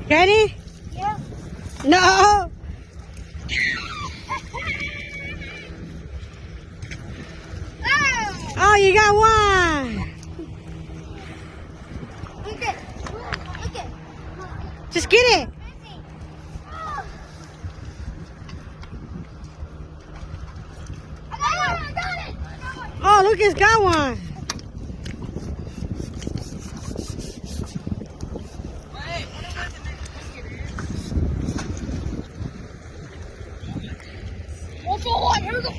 Can he? Yeah. No. Oh, you got one. Look it. Look it. Just get it. I got it. Oh, Lucas got one. Here we go.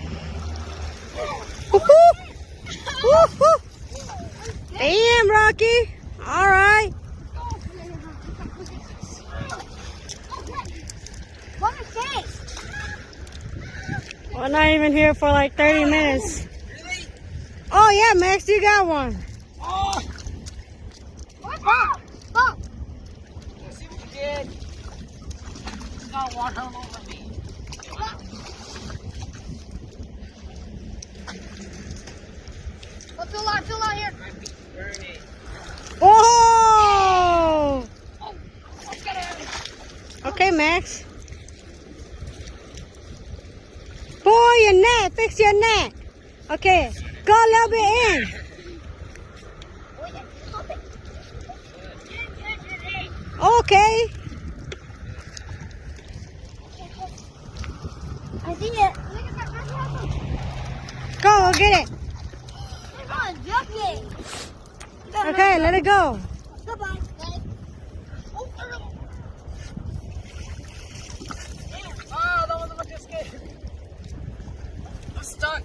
Woo-hoo. Damn, Rocky. All right. What a face. We're not even here for like 30 minutes. Oh, yeah, Max, you got one. Oh. Bump. Bump. Let's see what you did. You got water all over me. Oh, too long here. My feet burning. Oh! Oh, get out of here. Okay, Max. Boy, your neck. Fix your neck. Okay, go a little bit in. Okay. I see it. Go get it. Come on, jump it. Okay, let it go. Goodbye. Oh, that wasn't what just good. I'm stuck.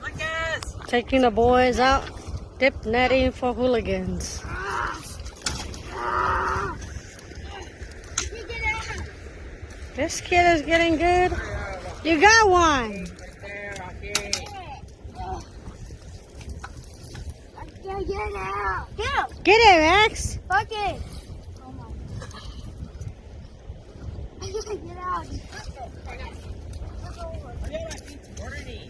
Lucas! Taking the boys out. Dip netting for hooligans. This kid is getting good. You got one. Right there, Rocky. Get it out. Get him. Get it, Max. Fuck it. Oh my. Get out. Oh, yeah, my feet's burning.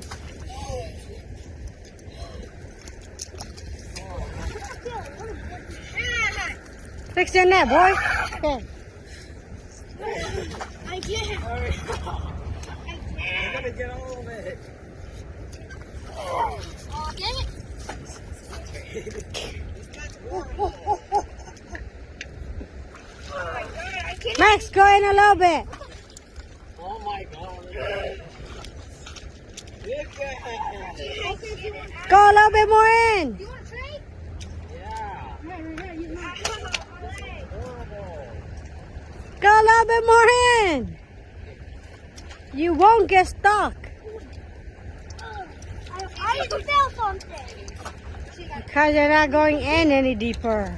Fix your net, boy. Okay. I did. Hurry up. I'm gonna get all of it. Oh, damn it. Max, go in a little bit. Oh my god. Lucas! Go a little bit more in. You want to trade? Yeah. Horrible. Go a little bit more in. You won't get stuck. I need to sell something. Because you're not going in any deeper.